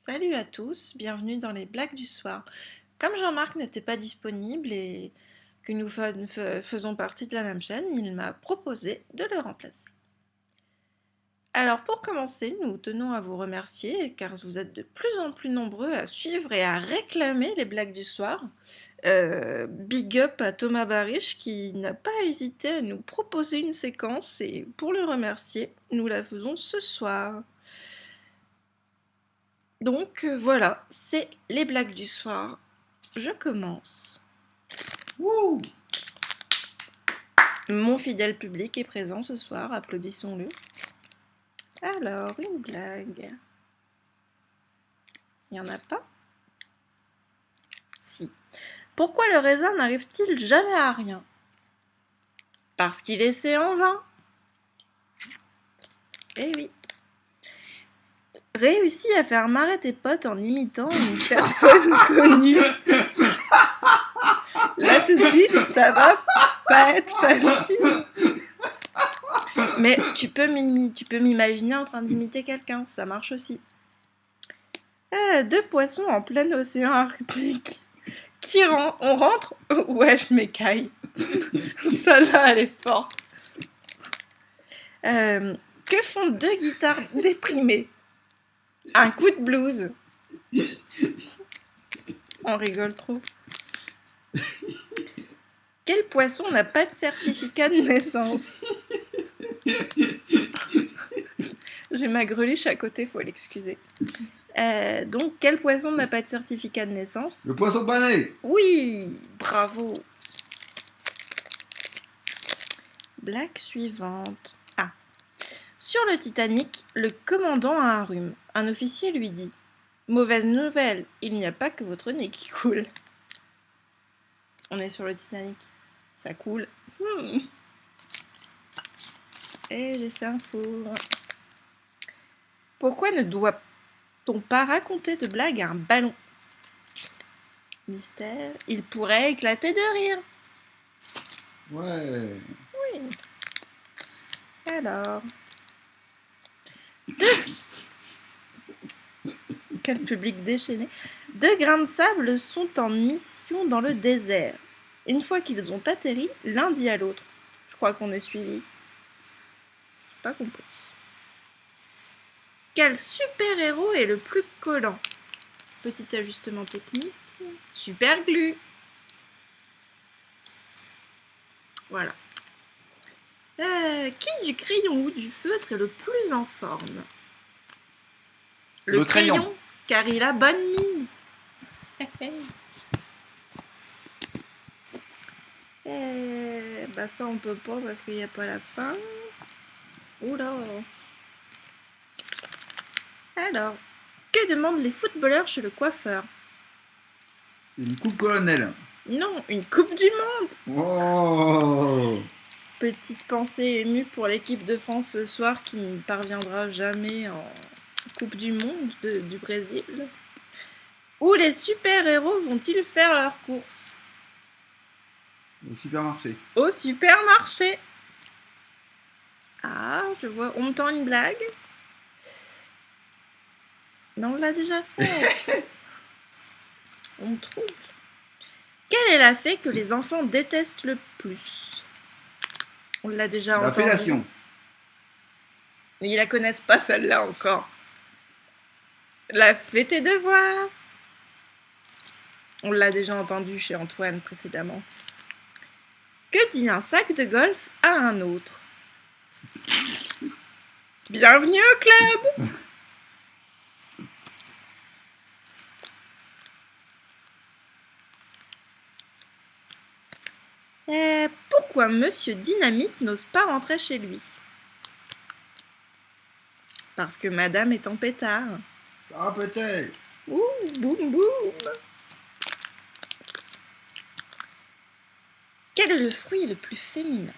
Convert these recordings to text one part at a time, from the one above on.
Salut à tous, bienvenue dans les blagues du soir. Comme Jean-Marc n'était pas disponible et que nous faisons partie de la même chaîne, il m'a proposé de le remplacer. Alors pour commencer, nous tenons à vous remercier car vous êtes de plus en plus nombreux à suivre et à réclamer les blagues du soir. Big up à Thomas Barish qui n'a pas hésité à nous proposer une séquence et pour le remercier, nous la faisons ce soir. Donc voilà, c'est les blagues du soir. Je commence. Wouh! Mon fidèle public est présent ce soir, applaudissons-le. Alors, une blague. Il n'y en a pas? Si. Pourquoi le raisin n'arrive-t-il jamais à rien? Parce qu'il essaie en vain. Eh oui. Réussis à faire marrer tes potes en imitant une personne connue. Là tout de suite, ça va pas être facile. Mais tu peux m'imaginer en train d'imiter quelqu'un, ça marche aussi. Deux poissons en plein océan Arctique. On rentre? Ouais, je m'écaille. Celle-là, elle est forte. Que font deux guitares déprimées? Un coup de blues. On rigole trop. Quel poisson n'a pas de certificat de naissance? J'ai ma greluche à côté, faut l'excuser. Donc, quel poisson n'a pas de certificat de naissance? Le poisson pané! Oui, bravo. Blague suivante. Ah. Sur le Titanic, le commandant a un rhume. Un officier lui dit: mauvaise nouvelle, il n'y a pas que votre nez qui coule. On est sur le Titanic. Ça coule. Et j'ai fait un four. Pourquoi ne doit-on pas raconter de blagues à un ballon? Mystère. Il pourrait éclater de rire. Ouais. Oui. Alors. Quel public déchaîné. Deux grains de sable sont en mission dans le désert. Une fois qu'ils ont atterri, l'un dit à l'autre: je crois qu'on est suivi. J'ai pas compris. Quel super-héros est le plus collant? Petit ajustement technique. Super glue. Voilà. Qui du crayon ou du feutre est le plus en forme? Le crayon. Car il a bonne mine. Bah ça on peut pas parce qu'il n'y a pas la fin. Oula. Alors, que demandent les footballeurs chez le coiffeur? Une coupe colonel. Non, une coupe du monde. Oh! Petite pensée émue pour l'équipe de France ce soir qui ne parviendra jamais en Coupe du Monde du Brésil. Où les super-héros vont-ils faire leurs courses? Au supermarché. Au supermarché. Ah, je vois. On me tend une blague? Mais on l'a déjà faite. On me trouble. Quelle est la fée que les enfants détestent le plus? On l'a déjà entendu. La fellation. Ils la connaissent pas celle-là encore. La fée tes devoirs. On l'a déjà entendu chez Antoine précédemment. Que dit un sac de golf à un autre? Bienvenue au club. Pourquoi Monsieur Dynamite n'ose pas rentrer chez lui? Parce que Madame est en pétard. Ça peut-être. Ouh, boum boum. Quel est le fruit le plus féminin?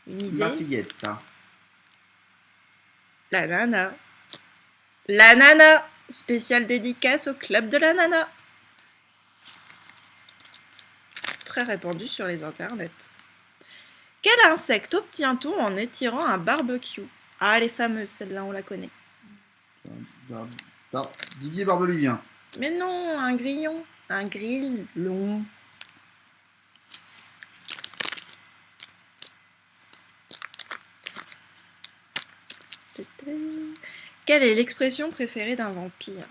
Une idée? La fillette. Hein. L'ananas. L'ananas. Spéciale dédicace au club de l'ananas. Très répandu sur les internets. Quel insecte obtient-on en étirant un barbecue? Ah, les fameuses, celle-là, on la connaît. Bar- Didier Barbelivien. Mais non, un grillon. Un grillon. Quelle est l'expression préférée d'un vampire?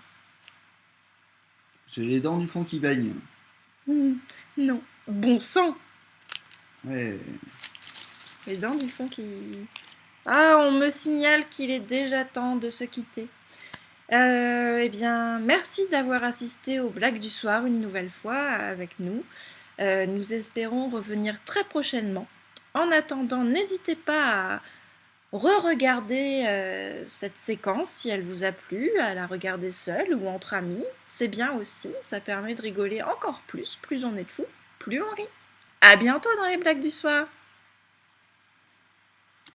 J'ai les dents du fond qui baignent. Non. Bon sang! Ouais. Les dents du fond qui... Ah, on me signale qu'il est déjà temps de se quitter. Eh bien, merci d'avoir assisté aux blagues du soir une nouvelle fois avec nous. Nous espérons revenir très prochainement. En attendant, n'hésitez pas à re-regarder cette séquence si elle vous a plu, à la regarder seule ou entre amis. C'est bien aussi, ça permet de rigoler encore plus. Plus on est de fous, plus on rit. À bientôt dans les blagues du soir.